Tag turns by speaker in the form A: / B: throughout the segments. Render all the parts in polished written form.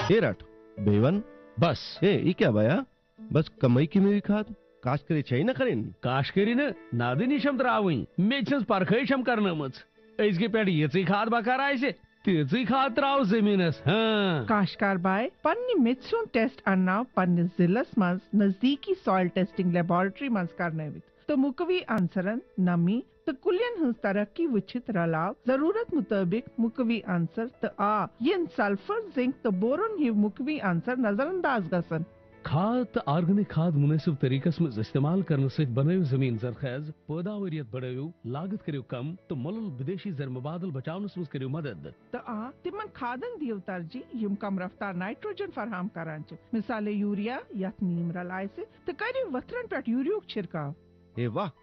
A: ए रट बेवन
B: बस
A: ई क्या बाया बस कमाई की मेरी खाद काश करे छे ना करें
B: काश करिन नादिनिशम त्रावई मेचस परखैशम करनमच अजके पेट यची खाद बकार आइसे तेची खाद त्राव जमीनस हां
C: काशकार बाय पन्नी मिथ्सुन टेस्ट अन्ना पन्नी जिलस मज नजदीकी सॉइल टेस्टिंग लेबोरेटरी मज करने विद तो मुकवी आंसरन नमी तो कुलियन हंस तरक्की विचित रलाव जरूरत मुताबिक मुकवी आंसर तो आ यन सल्फर जिंक तो बोरोन ही मुकवी आंसर नजरअंदाज गसन
B: खाद ऑर्गेनिक खाद मुनासिब तरीकस में इस्तेमाल करने से बनायो जमीन जरखेज पैदावारियत बढ़ायो लागत करियो कम तो मलल विदेशी जर मुबादल बचावने से करियो मदद
C: तो आ तिमन खादन दियो तरजी यम कम रफ्तार नाइट्रोजन फराहम करांच मिसाले यूरिया या नीम रलाय से तो करियो वतरन पेट यूरियो छिड़काव
A: ए वाह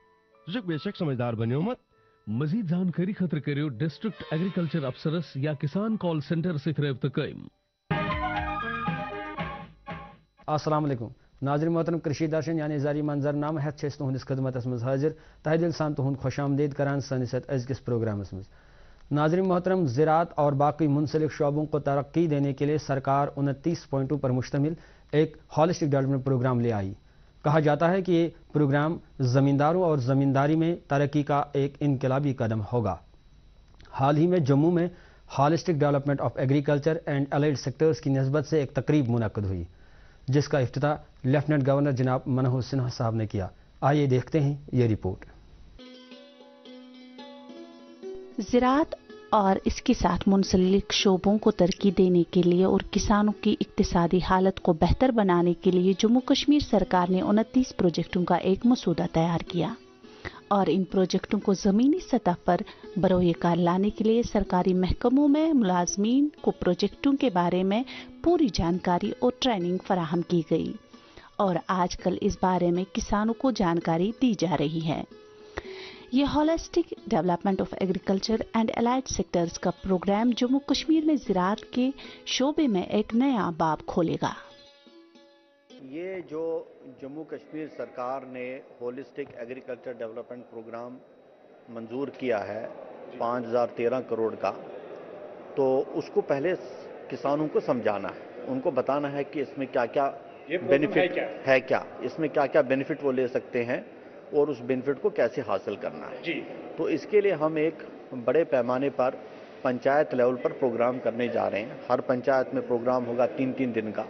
A: तुझे बेशक समझदार बनियो मत
B: मजीद जानकारी खतर करियो डिस्ट्रिक्ट एग्रीकल्चर अफसरस या किसान कॉल सेंटर से रब्ता कयम।
D: अस्सलाम वालेकुम नाज़रीन मोहतरम कृषि दर्शन यानी जारी मंजरनामा हेत छे तुहंदिस खिदमतस मज हाजिर तहे दिल सान तुहंद खुश आमदीद करान सनिस अजकिस प्रोग्रामस मज। नाज़रीन मोहतरम ज़राअत और बाकी मुंसलिक शोबों को तरक्की देने के लिए सरकार 29 पॉइंटों पर मुश्तमिल एक हॉलिस्टिक डेवलपमेंट प्रोग्राम ले आई। कहा जाता है कि ये प्रोग्राम ज़मींदारों और ज़मींदारी में तरक्की का एक इनकलाबी कदम होगा। हाल ही में जम्मू में holistic development of agriculture and allied sectors की नस्बत से एक तकरीब मुनक्कद हुई जिसका इफ्तिताह लेफ्टिनेंट गवर्नर जनाब मनोहर सिन्हा साहब ने किया। आइए देखते हैं ये रिपोर्ट।
E: ज़राअत और इसके साथ मुंसलिक शोबों को तरक्की देने के लिए और किसानों की इक्तिसादी हालत को बेहतर बनाने के लिए जम्मू कश्मीर सरकार ने 29 प्रोजेक्टों का एक मसूदा तैयार किया और इन प्रोजेक्टों को ज़मीनी सतह पर बरोए कार लाने के लिए सरकारी महकमों में मुलाजमीन को प्रोजेक्टों के बारे में पूरी जानकारी और ट्रेनिंग फराहम की गई और आजकल इस बारे में किसानों को जानकारी दी जा रही है। ये holistic development of agriculture and allied sectors का प्रोग्राम जम्मू कश्मीर में ज़राअत के शोबे में एक नया बाब खोलेगा।
F: ये जो जम्मू कश्मीर सरकार ने होलिस्टिक एग्रीकल्चर डेवलपमेंट प्रोग्राम मंजूर किया है 5013 करोड़ का, तो उसको पहले किसानों को समझाना है, उनको बताना है कि इसमें क्या क्या बेनिफिट है, क्या इसमें क्या क्या बेनिफिट वो ले सकते हैं और उस बेनिफिट को कैसे हासिल करना है जी। तो इसके लिए हम एक बड़े पैमाने पर पंचायत लेवल पर प्रोग्राम करने जा रहे हैं। हर पंचायत में प्रोग्राम होगा 3-3 दिन का,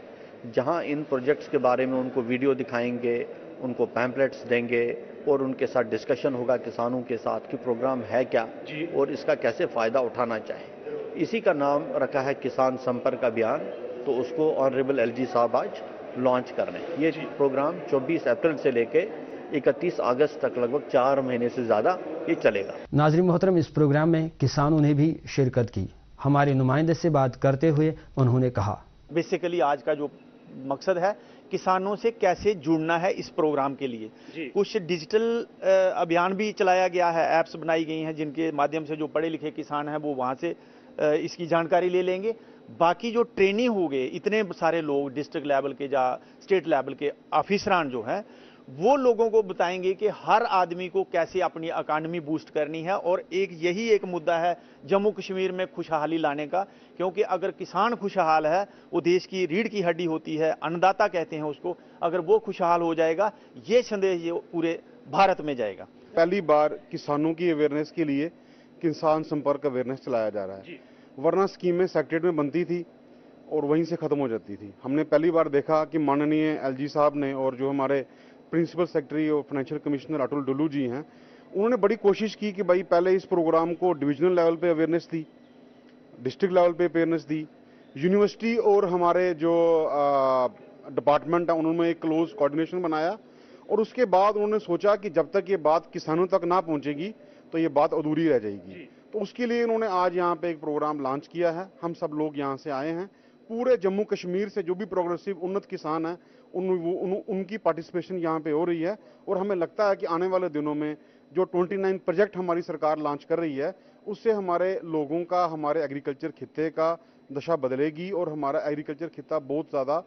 F: जहां इन प्रोजेक्ट्स के बारे में उनको वीडियो दिखाएंगे, उनको पैम्पलेट्स देंगे और उनके साथ डिस्कशन होगा किसानों के साथ कि प्रोग्राम है क्या जी और इसका कैसे फ़ायदा उठाना चाहिए। इसी का नाम रखा है किसान संपर्क अभियान, तो उसको ऑनरेबल एलजी साहब आज लॉन्च कर रहे हैं। ये प्रोग्राम 24 अप्रैल से लेके 31 अगस्त तक लगभग 4 महीने से ज़्यादा ये चलेगा।
D: नाज़रीन मोहतरम, इस प्रोग्राम में किसानों ने भी शिरकत की। हमारे नुमाइंदे से बात करते हुए उन्होंने कहा,
G: बेसिकली आज का जो मकसद है किसानों से कैसे जुड़ना है इस प्रोग्राम के लिए। कुछ डिजिटल अभियान भी चलाया गया है, ऐप्स बनाई गई हैं जिनके माध्यम से जो पढ़े लिखे किसान हैं वो वहाँ से इसकी जानकारी ले लेंगे। बाकी जो ट्रेनिंग हो गए, इतने सारे लोग डिस्ट्रिक्ट लेवल के या स्टेट लेवल के ऑफिसरान जो हैं वो लोगों को बताएंगे कि हर आदमी को कैसे अपनी इकॉनमी बूस्ट करनी है। और यही एक मुद्दा है जम्मू कश्मीर में खुशहाली लाने का, क्योंकि अगर किसान खुशहाल है वो देश की रीढ़ की हड्डी होती है, अन्नदाता कहते हैं उसको, अगर वो खुशहाल हो जाएगा ये संदेश ये पूरे भारत में जाएगा।
H: पहली बार किसानों की अवेयरनेस के लिए किसान संपर्क अवेयरनेस चलाया जा रहा है, वरना स्कीमें सेक्रेटरीट में बनती थी और वहीं से खत्म हो जाती थी। हमने पहली बार देखा कि माननीय एलजी साहब ने और जो हमारे प्रिंसिपल सेक्रेटरी और फाइनेंशियल कमिश्नर अतुल डुल्लू जी हैं, उन्होंने बड़ी कोशिश की कि भाई पहले इस प्रोग्राम को डिविजनल लेवल पे अवेयरनेस दी, डिस्ट्रिक्ट लेवल पे अवेयरनेस दी, यूनिवर्सिटी और हमारे जो डिपार्टमेंट है उन्होंने एक क्लोज कोऑर्डिनेशन बनाया और उसके बाद उन्होंने सोचा कि जब तक ये बात किसानों तक ना पहुंचेगी तो ये बात अधूरी रह जाएगी। तो उसके लिए इन्होंने आज यहाँ पे एक प्रोग्राम लॉन्च किया है। हम सब लोग यहाँ से आए हैं, पूरे जम्मू कश्मीर से जो भी प्रोग्रेसिव उन्नत किसान हैं उनकी पार्टिसिपेशन यहाँ पे हो रही है और हमें लगता है कि आने वाले दिनों में जो 29 प्रोजेक्ट हमारी सरकार लॉन्च कर रही है उससे हमारे लोगों का, हमारे एग्रीकल्चर खित्ते का दशा बदलेगी और हमारा एग्रीकल्चर खित्ता बहुत ज़्यादा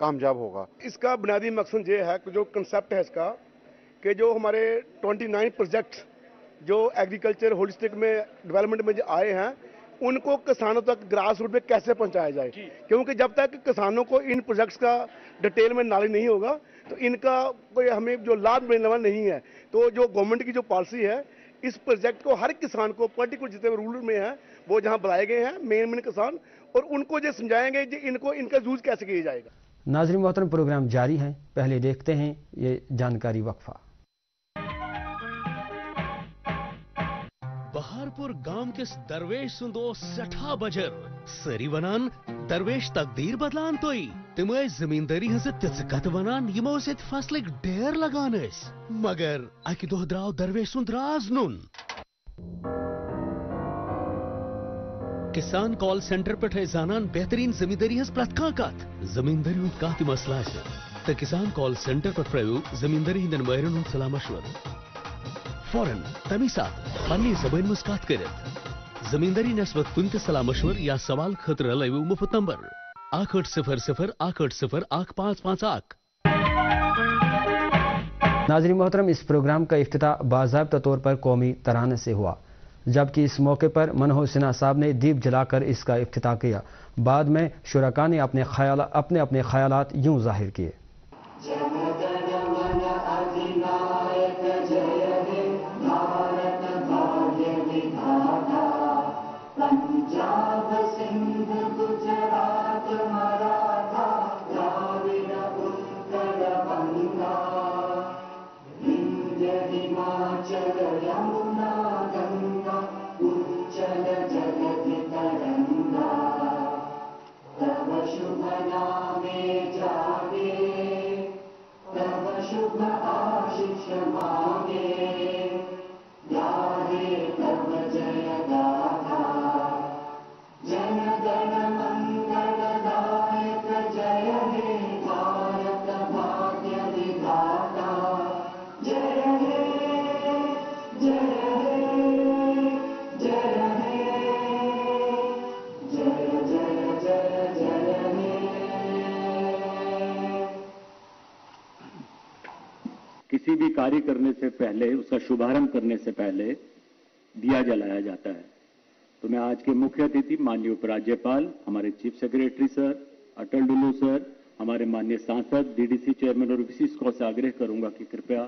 H: कामयाब होगा।
I: इसका बुनियादी मकसद ये है कि जो कंसेप्ट है इसका कि जो हमारे 29 प्रोजेक्ट जो एग्रीकल्चर होलिस्टिक में डेवलपमेंट में जो आए हैं उनको किसानों तक ग्रास रूट पे कैसे पहुंचाया जाए, क्योंकि जब तक किसानों को इन प्रोजेक्ट्स का डिटेल में नॉलेज नहीं होगा तो इनका कोई हमें जो लाभ मिलने वाला नहीं है। तो जो गवर्नमेंट की जो पॉलिसी है, इस प्रोजेक्ट को हर किसान को पर्टिकुलर जितने रूरल में है वो जहां बुलाए गए हैं मेन किसान, और उनको जो समझाएंगे कि इनको इनका यूज कैसे किया जाएगा।
D: नाज़रीन मोहतरम, प्रोग्राम जारी है, पहले देखते हैं ये जानकारी वक्फा।
B: बहारपुर गांव किस दरवेश सुंदो सठा बजर सरी वनान दरवेश तकदीर बदलान तोई तिम जमींदारी हज तिकत वनान यमो सत फसलक ढेर लगान मगर अकि दो द्राव दरवेश सुंद राज नुन। किसान कॉल सेंटर पे जानान बेहतरीन जमींदारी हज प्रत कत जमींदारी हूं कत मसला तो किसान कॉल सेंटर पे प्रयो जमींदारी हिंदन माहिरन हूं सलाह मशवर फौरन तमी साथ पन्नी ज़बान मज कत करित जमींदारी नस्बत कुन सलाह मशवर या सवाल खतर लयू मुफ्त नंबर 8800 880 1551।
D: नाज़रीन मोहतरम, इस प्रोग्राम का इफ्तिताह बाज़ाब्ता तौर पर कौमी तराने से हुआ, जबकि इस मौके पर मनोहर सिन्हा साहब ने दीप जलाकर इसका इफ्तिताह किया। बाद में शुरका ने अपने अपने ख्यालात यूं जाहिर किए।
J: किसी भी कार्य करने से पहले, उसका शुभारंभ करने से पहले दिया जलाया जाता है। तो मैं आज के मुख्य अतिथि माननीय उपराज्यपाल, हमारे चीफ सेक्रेटरी सर, अटल डुल्लू सर, हमारे माननीय सांसद, डीडीसी चेयरमैन और विशिष्ट को से आग्रह करूंगा कि कृपया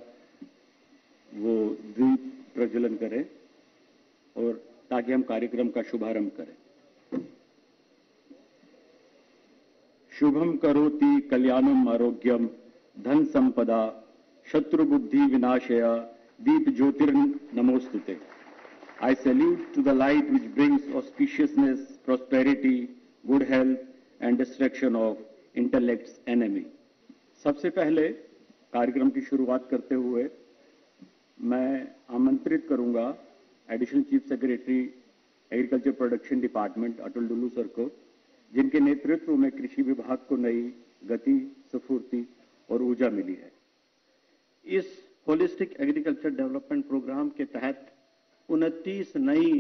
J: वो दीप प्रज्वलन करें और ताकि हम कार्यक्रम का शुभारंभ करें। शुभम करोति कल्याणम आरोग्यम धन संपदा शत्रु बुद्धि विनाशया दीप ज्योतिर्नमोस्तुते। I salute to the light which brings auspiciousness, prosperity, good health and destruction of intellect's enemy. सबसे पहले कार्यक्रम की शुरुआत करते हुए मैं आमंत्रित करूंगा additional chief secretary agriculture production department Atal Dulloo sir को, जिनके नेतृत्व में कृषि विभाग को नई गति, स्फूर्ति और ऊर्जा मिली है। इस होलिस्टिक एग्रीकल्चर डेवलपमेंट प्रोग्राम के तहत 29 नई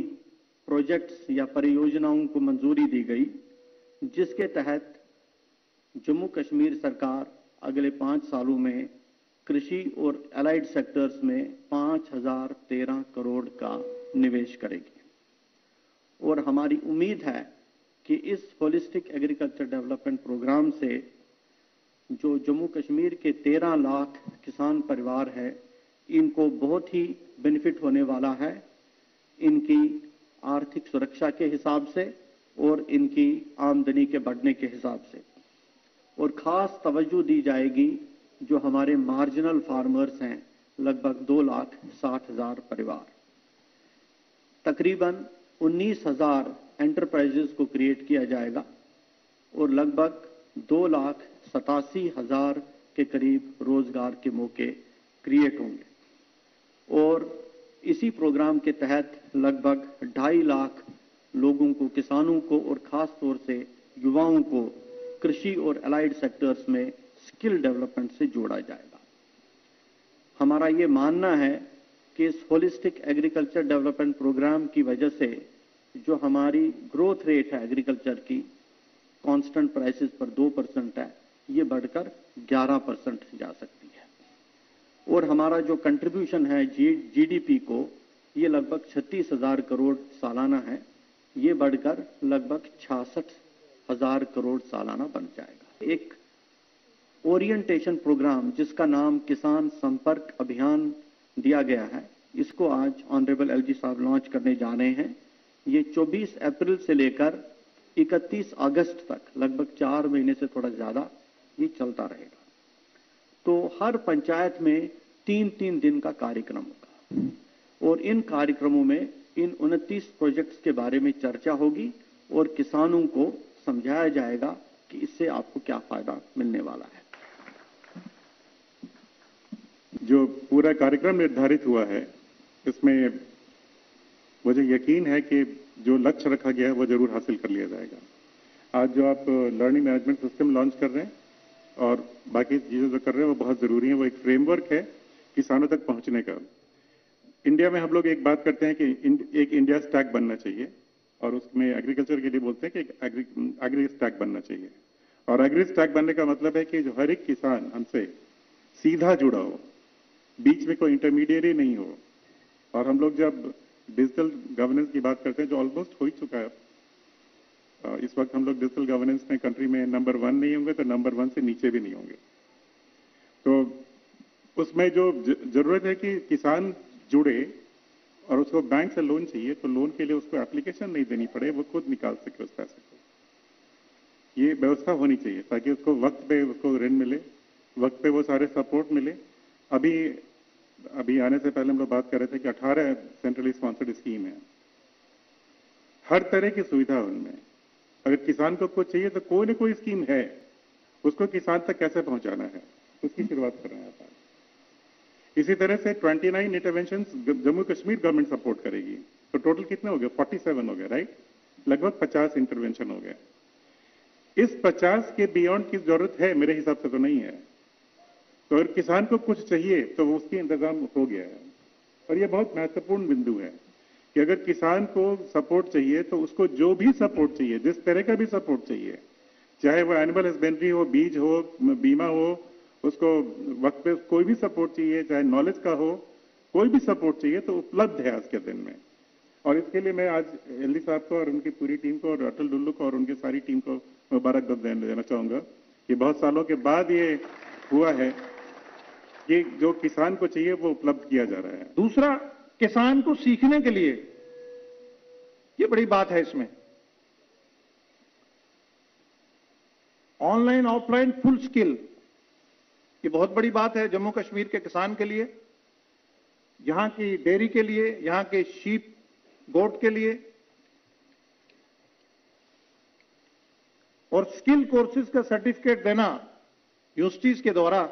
J: प्रोजेक्ट्स या परियोजनाओं को मंजूरी दी गई, जिसके तहत जम्मू कश्मीर सरकार अगले 5 सालों में कृषि और एलाइड सेक्टर्स में 5013 करोड़ का निवेश करेगी। और हमारी उम्मीद है कि इस होलिस्टिक एग्रीकल्चर डेवलपमेंट प्रोग्राम से जो जम्मू कश्मीर के 13 लाख किसान परिवार है, इनको बहुत ही बेनिफिट होने वाला है, इनकी आर्थिक सुरक्षा के हिसाब से और इनकी आमदनी के बढ़ने के हिसाब से। और खास तवज्जो दी जाएगी जो हमारे मार्जिनल फार्मर्स हैं, लगभग 2,60,000 परिवार। तकरीबन 19,000 एंटरप्राइजेस को क्रिएट किया जाएगा और लगभग 2,87,000 के करीब रोजगार के मौके क्रिएट होंगे। और इसी प्रोग्राम के तहत लगभग 2.5 लाख लोगों को, किसानों को और खास तौर से युवाओं को कृषि और एलाइड सेक्टर्स में स्किल डेवलपमेंट से जोड़ा जाएगा। हमारा ये मानना है कि इस होलिस्टिक एग्रीकल्चर डेवलपमेंट प्रोग्राम की वजह से जो हमारी ग्रोथ रेट है एग्रीकल्चर की, कांस्टेंट प्राइसेस पर 2% है, ये बढ़कर 11% जा सकती है। और हमारा जो कंट्रीब्यूशन है जीडीपी को, ये लगभग 36,000 करोड़ सालाना है, ये बढ़कर लगभग 66,000 करोड़ सालाना बन जाएगा। एक ओरिएंटेशन प्रोग्राम जिसका नाम किसान संपर्क अभियान दिया गया है, इसको आज ऑनरेबल एलजी साहब लॉन्च करने जा रहे हैं। ये 24 अप्रैल से लेकर 31 अगस्त तक लगभग 4 महीने से थोड़ा ज्यादा ये चलता रहेगा। तो हर पंचायत में 3-3 दिन का कार्यक्रम होगा और इन कार्यक्रमों में इन 29 प्रोजेक्ट्स के बारे में चर्चा होगी और किसानों को समझाया जाएगा कि इससे आपको क्या फायदा मिलने वाला है।
K: जो पूरा कार्यक्रम निर्धारित हुआ है, इसमें मुझे यकीन है कि जो लक्ष्य रखा गया है वो जरूर हासिल कर लिया जाएगा। आज जो आप लर्निंग मैनेजमेंट सिस्टम लॉन्च कर रहे हैं और बाकी चीजें जो कर रहे हैं वो बहुत जरूरी है। वो एक फ्रेमवर्क है किसानों तक पहुंचने का। इंडिया में हम लोग एक बात करते हैं कि एक इंडिया स्टैक बनना चाहिए और उसमें एग्रीकल्चर के लिए बोलते हैं कि एक एग्री स्टैक बनना चाहिए। और एग्री स्टैक बनने का मतलब है कि जो हर एक किसान हमसे सीधा जुड़ा हो, बीच में कोई इंटरमीडिएरी नहीं हो। और हम लोग जब डिजिटल गवर्नेंस की बात करते हैं, जो ऑलमोस्ट हो ही चुका है, इस वक्त हम लोग डिजिटल गवर्नेंस में कंट्री में नंबर 1 नहीं होंगे तो नंबर 1 से नीचे भी नहीं होंगे। तो उसमें जो जरूरत है कि किसान जुड़े और उसको बैंक से लोन चाहिए तो लोन के लिए उसको एप्लीकेशन नहीं देनी पड़े, वो खुद निकाल सके उस पैसे को। ये व्यवस्था होनी चाहिए ताकि उसको वक्त पे उसको ऋण मिले, वक्त पे वो सारे सपोर्ट मिले। अभी आने से पहले हम लोग बात कर रहे थे कि 18 सेंट्रली स्पॉन्सर्ड स्कीम है, हर तरह की सुविधा उनमें। अगर किसान को कुछ चाहिए तो कोई ना कोई स्कीम है, उसको किसान तक कैसे पहुंचाना है उसकी शुरुआत कर रहे हैं आप। इसी तरह से 29 interventions Jammu Kashmir government support करेगी, तो टोटल कितने हो गए? 47 हो गए, राइट? लगभग 50 इंटरवेंशन हो गए। इस 50 के बियॉन्ड की जरूरत है मेरे हिसाब से तो नहीं है। तो अगर किसान को कुछ चाहिए तो वो उसकी इंतजाम हो गया है। और ये बहुत महत्वपूर्ण बिंदु है कि अगर किसान को सपोर्ट चाहिए तो उसको जो भी सपोर्ट चाहिए, जिस तरह का भी सपोर्ट चाहिए, चाहे वो एनिमल हस्बेंड्री हो, बीज हो, बीमा हो, उसको वक्त पे कोई भी सपोर्ट चाहिए, चाहे नॉलेज का हो, कोई भी सपोर्ट चाहिए तो उपलब्ध है आज के दिन में। और इसके लिए मैं आज एलडी साहब को और उनकी पूरी टीम को और अटल डुल्लू को और उनकी सारी टीम को मुबारकबाद देना चाहूंगा कि बहुत सालों के बाद ये हुआ है कि जो किसान को चाहिए वो उपलब्ध किया जा रहा है।
L: दूसरा, किसान को सीखने के लिए, ये बड़ी बात है इसमें, ऑनलाइन ऑफलाइन फुल स्किल, ये बहुत बड़ी बात है जम्मू कश्मीर के किसान के लिए, यहां की डेयरी के लिए, यहां के शीप गोट के लिए। और स्किल कोर्सेज का सर्टिफिकेट देना यूनिवर्सिटीज के द्वारा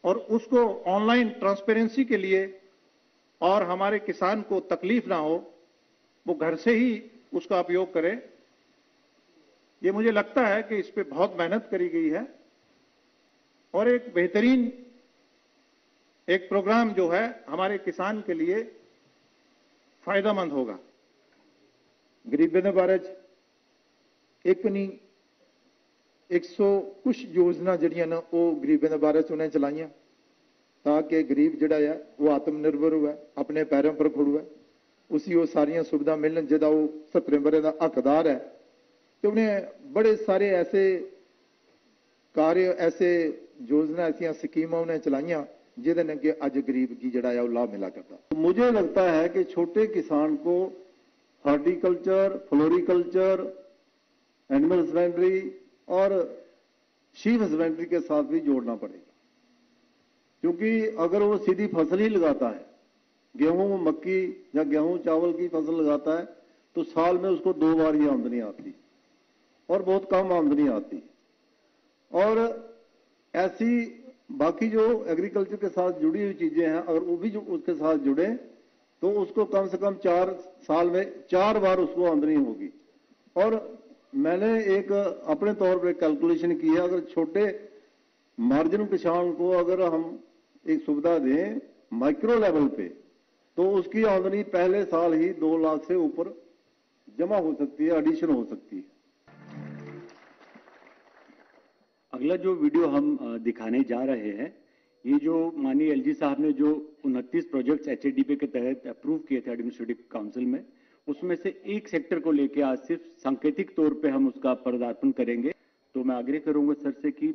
L: और उसको ऑनलाइन ट्रांसपेरेंसी के लिए, और हमारे किसान को तकलीफ ना हो, वो घर से ही उसका उपयोग करे। ये मुझे लगता है कि इस पे बहुत मेहनत करी गई है और एक बेहतरीन एक प्रोग्राम जो है हमारे किसान के लिए फायदेमंद होगा।
M: गरीबों ने बारे एक नहीं 100 कुछ योजना जड़ियां ना वो गरीबों के बारे उन्हें चलाइया ताकि गरीब जड़ा है वो आत्मनिर्भर हुआ, अपने पैरों पर खड़ुआ, उसी वो सारिया सुविधा मिलन जिदा वो 17 बरे का हकदार है। तो उन्हें बड़े सारे ऐसे कार्य, ऐसे योजना, ऐसी स्कीम उन्हें चलाइया जिदे ने कि अज गरीब की जड़ा है वो लाभ मिला करता।
N: मुझे लगता है कि छोटे किसान को हॉर्टिकल्चर, फ्लोरिकल्चर, एनिमल हस्बेंड्री और शीप हस्बेंड्री के साथ भी जोड़ना पड़ेगा, क्योंकि अगर वो सीधी फसल ही लगाता है, गेहूं मक्की या गेहूं चावल की फसल लगाता है, तो साल में उसको 2 बार ही आमदनी आती और बहुत कम आमदनी आती। और ऐसी बाकी जो एग्रीकल्चर के साथ जुड़ी हुई चीजें हैं, अगर वो भी जो उसके साथ जुड़े तो उसको कम से कम 4 साल में 4 बार उसको आमदनी होगी। और मैंने एक अपने तौर पर कैलकुलेशन की है, अगर छोटे मार्जिन किसान को अगर हम एक सुविधा दें माइक्रो लेवल पे, तो उसकी आमदनी पहले साल ही 2 लाख से ऊपर जमा हो सकती है, एडिशन हो सकती है।
J: अगला जो वीडियो हम दिखाने जा रहे हैं, ये जो माननीय एलजी साहब ने जो 29 प्रोजेक्ट्स एचएडीपी के तहत अप्रूव किए थे एडमिनिस्ट्रेटिव काउंसिल में, उसमें से एक सेक्टर को लेकर आज सिर्फ सांकेतिक तौर पे हम उसका पदार्पण करेंगे। तो मैं आग्रह करूंगा सर से कि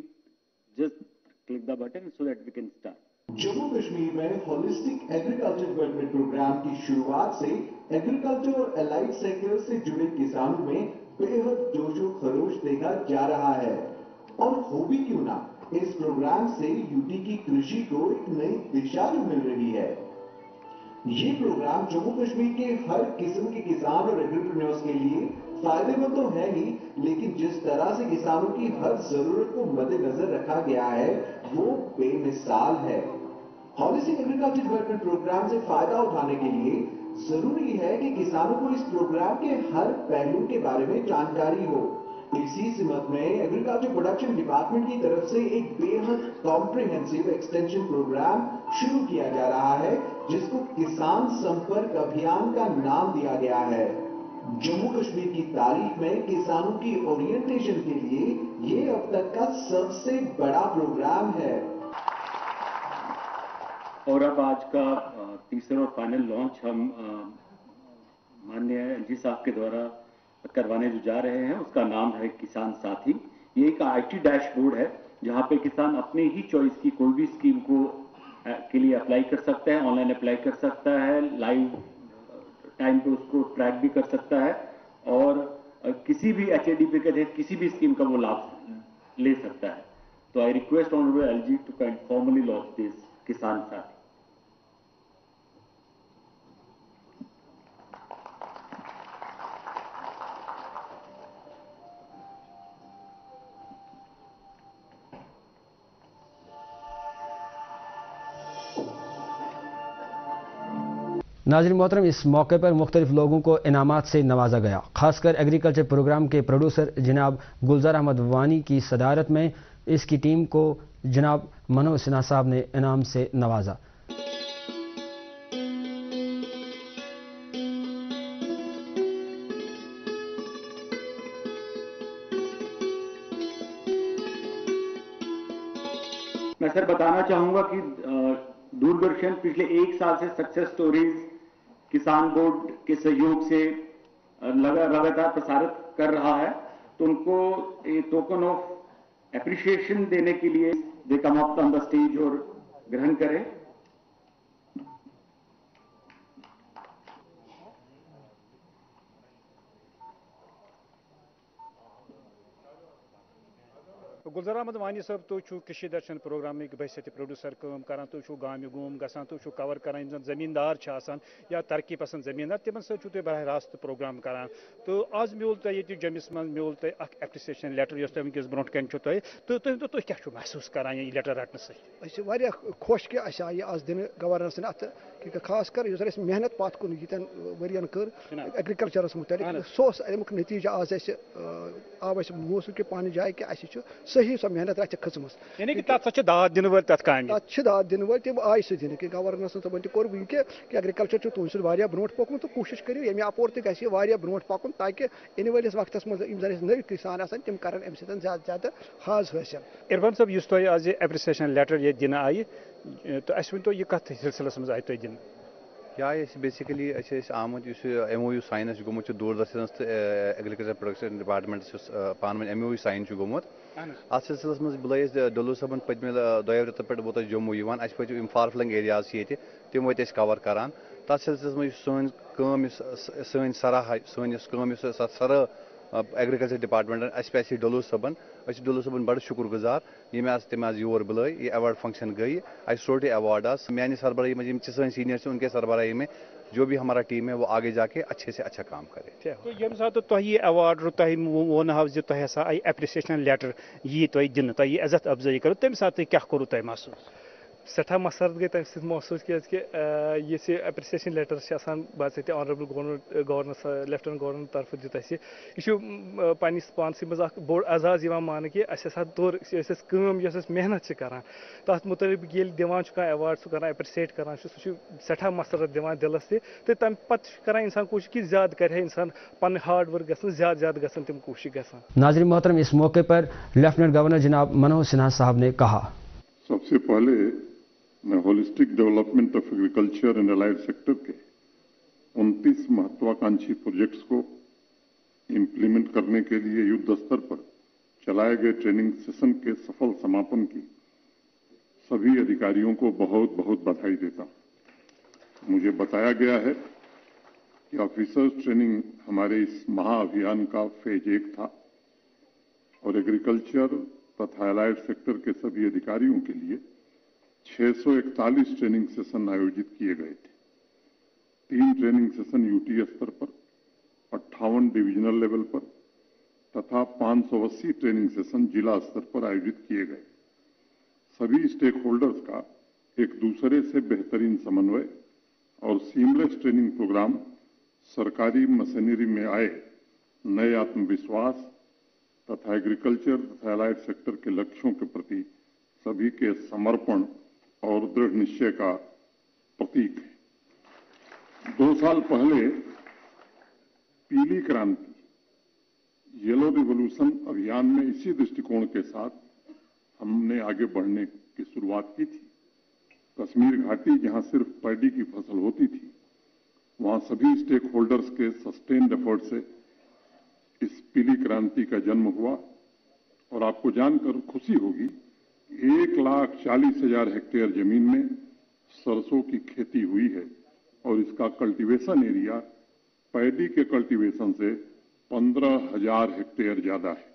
J: just click the button so that we can start.
O: Jammu Kashmir में होलिस्टिक एग्रीकल्चर डेवलपमेंट प्रोग्राम की शुरुआत से एग्रीकल्चर और एलाइड सेक्टर से जुड़े किसानों में बेहद जोशो खरोश देखा जा रहा है। और हो भी क्यों ना, इस प्रोग्राम से यूटी की कृषि को एक नई दिशा भी मिल रही है। ये प्रोग्राम जम्मू कश्मीर के हर किस्म के किसान और एग्रीप्रेन्योर्स के लिए फायदेमंद तो है ही, लेकिन जिस तरह से किसानों की हर जरूरत को मद्देनजर रखा गया है वो बेमिसाल है। हॉलिस्टिक एग्रीकल्चर डेवलपमेंट प्रोग्राम से फायदा उठाने के लिए जरूरी है कि किसानों को इस प्रोग्राम के हर पहलू के बारे में जानकारी हो। इसी सिमत में एग्रीकल्चर प्रोडक्शन डिपार्टमेंट की तरफ से एक बेहद कॉम्प्रिहेंसिव एक्सटेंशन प्रोग्राम शुरू किया जा रहा है, जिसको किसान संपर्क अभियान का नाम दिया गया है। जम्मू कश्मीर की तारीख में किसानों की ओरिएंटेशन के लिए ये अब तक का सबसे बड़ा प्रोग्राम है।
J: और अब आज का तीसरा और फाइनल लॉन्च हम माननीय एलजी साहब के द्वारा करवाने जो जा रहे हैं, उसका नाम है किसान साथी। ये एक आईटी डैशबोर्ड है जहां पे किसान अपने ही चॉइस की कोई भी स्कीम को के लिए अप्लाई कर सकता है, ऑनलाइन अप्लाई कर सकता है, लाइव टाइम पे उसको ट्रैक भी कर सकता है और किसी भी एचएडीपी के तहत किसी भी स्कीम का वो लाभ ले सकता है। तो I request honourable LG to kind formally launch this Kisan Saathi.
D: नाज़रीन मोहतरम, इस मौके पर मुख्तलिफ लोगों को इनामात से नवाजा गया। खासकर एग्रीकल्चर प्रोग्राम के प्रोड्यूसर जनाब गुलजार अहमद वानी की सदारत में इसकी टीम को जनाब मनोज सिन्हा साहब ने इनाम से नवाजा।
J: मैं सर बताना चाहूंगा कि दूरदर्शन पिछले एक साल से सक्सेस स्टोरीज किसान बोर्ड के सहयोग से लगातार प्रसारित कर रहा है। तो उनको ये टोकन ऑफ एप्रिशिएशन देने के लिए they come up on the stage और ग्रहण करें।
P: गुलजार अहमद वानी साहब तो कृषि दर्शन प्रोग्राम बहसत प्रोड्यूसर काम करान, तो गाम गुम गसान, तो कवर करान जन जमींदार या तरक्की पसंद जमींदार तिमन सह बरह रास्त प्रोग्राम करान। तो आज मिल तुम जमिस मन मिल तुम एप्रिसिएशन लेटर यस तुम वनकस ब्रोह कन तो तुम क्या महसूस करान ये लेटर रटने सह
I: खुश कि आई आज दिन गवर्नर सन अत क्योंकि खास कर मेहनत पत कुन यन वरियन कर एग्रीकल्चरस मुतलिक सह अमुक नतीजा आज आव महसूस कि पानी जाए कि सही सो मेहनत अत खचम
P: यानी कि दाद दिन वल तथ काम
I: दाद दिन वल तम आय सह दिन कि गवर्नर तमन तोर वन कि एग्रीकल्चर तुम ब्रोह पकुन तो कोशिश करो ये अपोर तह ब्रोह पकुन ताकि इन वलिस वक्त मज नव किसान आसान तम कर अम सत ज्यादा ज्यादा हाज हासिल।
P: इरफान साहब इस तुम आज एप्रिसिएशन लेटर ये दिन आई तो अस वो यह कत सिलसिलस मज आय तुम दिन
Q: यह बेसिकली आमुत MOU साइन गोमुत दूरदर्शन तो एग्रीकल्चर प्रोडक्शन डिपार्टमेंट पान वन MOU साइन गोमुत अत सिलसिलस मज बुलाइस डलू सबन पतम 2 रेतन पे वो जम्मू अस पे फार फ्लंग एरियाज तम वो कवर करान। तथ सिलसिलस मज सन सराह सन सर एग्रीकल्चर डिपार्टमेंट अस पे डलू सबन बड़ शुक्र गुजार ये तम योर बुलाई ये अवार्ड फंक्शन गई अस रोट अवार्ड आज मानी सरबराही में सन सीनियर उनके सरबराही में जो भी हमारा टीम है वो आगे जाके अच्छे से अच्छा काम करे।
P: तो ये सात तुह यह अवार्ड तुह वो हाव तुह हसा आई एप्रिसिएशन लेटर यी तुह दिन तुह यह इज्जत अफजाई करो तम सात क्या करो तुह महसूस
R: सठा मसरत गई तम सह महसूस कि एप्रिसिएशन लेटर बात ऑनरेबल गवर्नर लेफ्टिनेंट गवर्नर तरफ दित यह पन्निस पानस मज बोड़ एजाज मान कि तोर मेहनत करान तथ मुतलिक ये दिवान अवार्ड सह कर एप्रिसिएट करान सह सठा मसरत दिवान दिलस तो तम पत् कर इंसान कोशिश कि ज्यादा करे इंसान पन हार्ड वर्क गसन ज्यादा गसन तम कोशिश गसन।
D: नाज़रीन मोहतरम, इस मौके पर लेफ्टिनेंट गवर्नर जनाब मनोज सिन्हा साहब ने कहा,
K: सबसे पहले मैं holistic development of agriculture and allied sector के 29 महत्वाकांक्षी प्रोजेक्ट्स को इम्प्लीमेंट करने के लिए युद्ध स्तर पर चलाए गए ट्रेनिंग सेशन के सफल समापन की सभी अधिकारियों को बहुत बहुत बधाई देता हूं। मुझे बताया गया है कि ऑफिसर्स ट्रेनिंग हमारे इस महाअभियान का फेज 1 था और एग्रीकल्चर तथा एलाइड सेक्टर के सभी अधिकारियों के लिए 641 ट्रेनिंग सेशन आयोजित किए गए थे। 3 ट्रेनिंग सेशन यूटी स्तर पर, 58 डिविजनल लेवल पर तथा 580 ट्रेनिंग सेशन जिला स्तर पर आयोजित किए गए। सभी स्टेक होल्डर्स का एक दूसरे से बेहतरीन समन्वय और सीमलेस ट्रेनिंग प्रोग्राम सरकारी मशीनरी में आए नए आत्मविश्वास तथा एग्रीकल्चर तथा एलाइड सेक्टर के लक्ष्यों के प्रति सभी के समर्पण और दृढ़ निश्चय का प्रतीक है। 2 साल पहले पीली क्रांति येलो रिवॉल्यूशन अभियान में इसी दृष्टिकोण के साथ हमने आगे बढ़ने की शुरुआत की थी। कश्मीर घाटी जहां सिर्फ पैडी की फसल होती थी, वहां सभी स्टेक होल्डर्स के सस्टेन्ड एफर्ट से इस पीली क्रांति का जन्म हुआ और आपको जानकर खुशी होगी 1,40,000 हेक्टेयर जमीन में सरसों की खेती हुई है और इसका कल्टीवेशन एरिया पैडी के कल्टीवेशन से 15,000 हेक्टेयर ज्यादा है।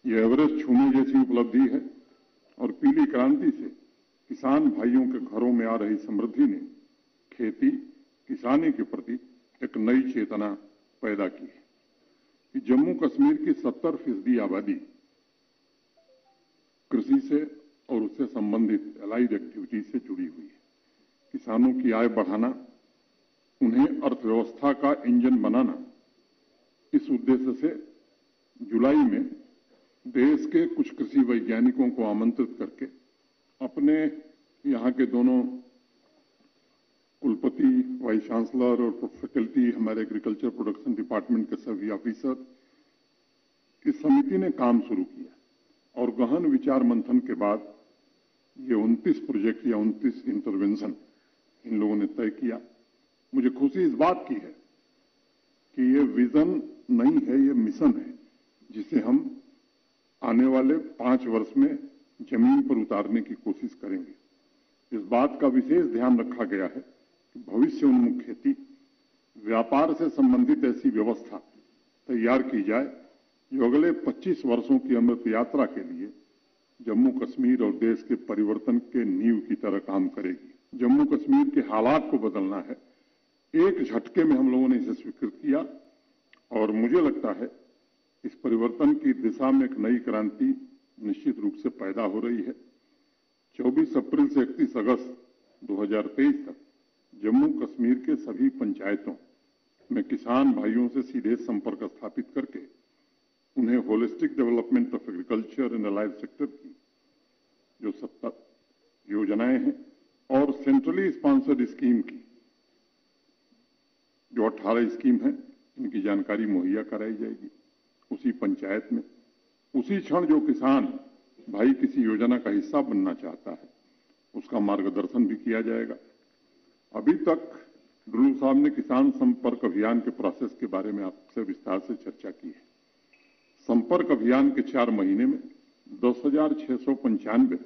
K: ये एवरेस्ट छूने जैसी उपलब्धि है और पीली क्रांति से किसान भाइयों के घरों में आ रही समृद्धि ने खेती किसानी के प्रति एक नई चेतना पैदा की है कि जम्मू कश्मीर की 70% आबादी कृषि से और उससे संबंधित एलाइड एक्टिविटी से जुड़ी हुई है। किसानों की आय बढ़ाना, उन्हें अर्थव्यवस्था का इंजन बनाना, इस उद्देश्य से जुलाई में देश के कुछ कृषि वैज्ञानिकों को आमंत्रित करके अपने यहाँ के दोनों कुलपति, वाइस चांसलर और फैकल्टी, हमारे एग्रीकल्चर प्रोडक्शन डिपार्टमेंट के सभी ऑफिसर, इस समिति ने काम शुरू किया और गहन विचार मंथन के बाद ये 29 प्रोजेक्ट या 29 इंटरवेंशन इन लोगों ने तय किया। मुझे खुशी इस बात की है कि ये विजन नहीं है, ये मिशन है जिसे हम आने वाले 5 वर्ष में जमीन पर उतारने की कोशिश करेंगे। इस बात का विशेष ध्यान रखा गया है कि भविष्य उन्मुख खेती, व्यापार से संबंधित ऐसी व्यवस्था तैयार की जाए जो अगले 25 वर्षों की अमृत यात्रा के लिए जम्मू कश्मीर और देश के परिवर्तन के नींव की तरह काम करेगी। जम्मू कश्मीर के हालात को बदलना है, एक झटके में हम लोगों ने इसे स्वीकृत किया और मुझे लगता है इस परिवर्तन की दिशा में एक नई क्रांति निश्चित रूप से पैदा हो रही है। 24 अप्रैल से 31 अगस्त 2023 तक जम्मू कश्मीर के सभी पंचायतों में किसान भाइयों से सीधे संपर्क स्थापित करके उन्हें holistic development of agriculture and allied sector की जो 70 योजनाएं हैं और सेंट्रली स्पॉन्सर्ड स्कीम की जो 18 स्कीम है, इनकी जानकारी मुहैया कराई जाएगी उसी पंचायत में। उसी क्षण जो किसान भाई किसी योजना का हिस्सा बनना चाहता है उसका मार्गदर्शन भी किया जाएगा। अभी तक डुल्लू साहब ने किसान संपर्क अभियान के प्रोसेस के बारे में आपसे विस्तार से चर्चा की है। संपर्क अभियान के 4 महीने में 10,695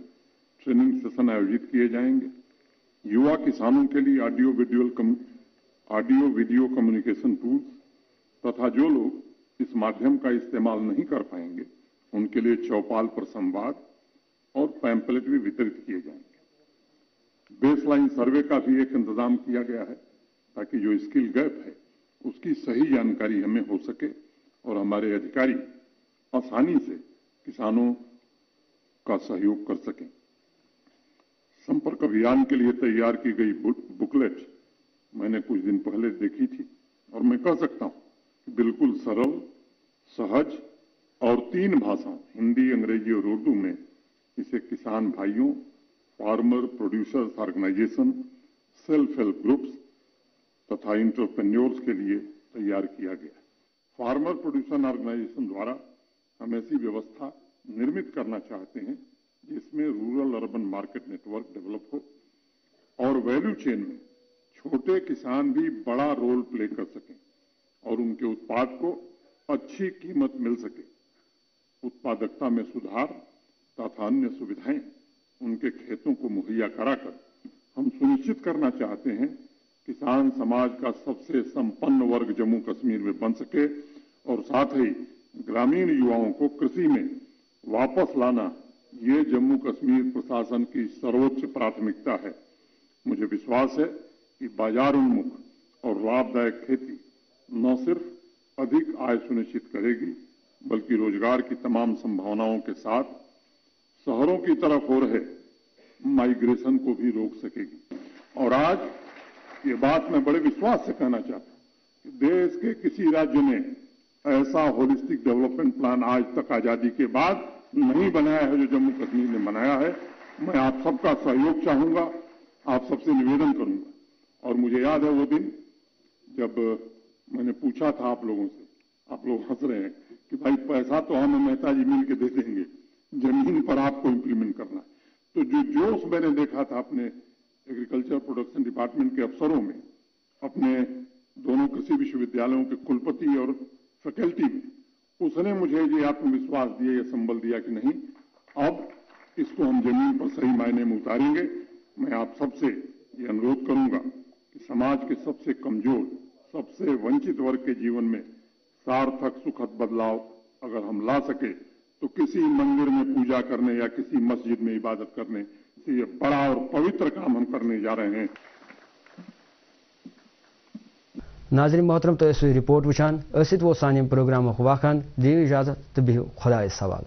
K: ट्रेनिंग सेशन आयोजित किए जाएंगे। युवा किसानों के लिए ऑडियो वीडियो कम्युनिकेशन टूल्स तथा जो लोग इस माध्यम का इस्तेमाल नहीं कर पाएंगे उनके लिए चौपाल पर संवाद और पैम्पलेट भी वितरित किए जाएंगे। बेसलाइन सर्वे का भी एक इंतजाम किया गया है ताकि जो स्किल गैप है उसकी सही जानकारी हमें हो सके और हमारे अधिकारी आसानी से किसानों का सहयोग कर सकें। संपर्क अभियान के लिए तैयार की गई बुकलेट मैंने कुछ दिन पहले देखी थी और मैं कह सकता हूं कि बिल्कुल सरल, सहज और 3 भाषाओं हिंदी, अंग्रेजी और उर्दू में इसे किसान भाइयों, farmer producers organisation, self help groups तथा इंटरप्रेन्योर्स के लिए तैयार किया गया। फार्मर प्रोड्यूसर ऑर्गेनाइजेशन द्वारा हम ऐसी व्यवस्था निर्मित करना चाहते हैं जिसमें rural urban market network develop हो और वैल्यू चेन में छोटे किसान भी बड़ा रोल प्ले कर सकें और उनके उत्पाद को अच्छी कीमत मिल सके। उत्पादकता में सुधार तथा अन्य सुविधाएं उनके खेतों को मुहैया कराकर हम सुनिश्चित करना चाहते हैं किसान समाज का सबसे संपन्न वर्ग जम्मू कश्मीर में बन सके और साथ ही ग्रामीण युवाओं को कृषि में वापस लाना ये जम्मू कश्मीर प्रशासन की सर्वोच्च प्राथमिकता है। मुझे विश्वास है कि बाजार उन्मुख और लाभदायक खेती न सिर्फ अधिक आय सुनिश्चित करेगी बल्कि रोजगार की तमाम संभावनाओं के साथ शहरों की तरफ हो रहे माइग्रेशन को भी रोक सकेगी। और आज ये बात मैं बड़े विश्वास से कहना चाहता हूं कि देश के किसी राज्य ने ऐसा होलिस्टिक डेवलपमेंट प्लान आज तक आजादी के बाद नहीं बनाया है जो जम्मू कश्मीर ने बनाया है। मैं आप सबका सहयोग चाहूंगा, आप सबसे निवेदन करूंगा। और मुझे याद है वो दिन जब मैंने पूछा था आप लोगों से, आप लोग हंस रहे हैं कि भाई पैसा तो हमें मेहता जी मिल के दे देंगे, जमीन पर आपको इम्प्लीमेंट करना है। तो जो जोश मैंने देखा था अपने एग्रीकल्चर प्रोडक्शन डिपार्टमेंट के अफसरों में, अपने दोनों कृषि विश्वविद्यालयों के कुलपति और फैकल्टी में, उसने मुझे ये आत्मविश्वास दिया, ये संबल दिया कि नहीं, अब इसको हम जमीन पर सही मायने में उतारेंगे। मैं आप सबसे ये अनुरोध करूंगा कि समाज के सबसे कमजोर, सबसे वंचित वर्ग के जीवन में सार्थक सुखद बदलाव अगर हम ला सके तो किसी मंदिर में पूजा करने या किसी मस्जिद में इबादत करने से ये बड़ा और पवित्र काम हम करने जा रहे हैं।
D: नाज़रीन मोहतरम तो रिपोर्ट वुचान वो सान प्रोग्राम वाखान दी इजाजत तो बिहु खुदा सवाल।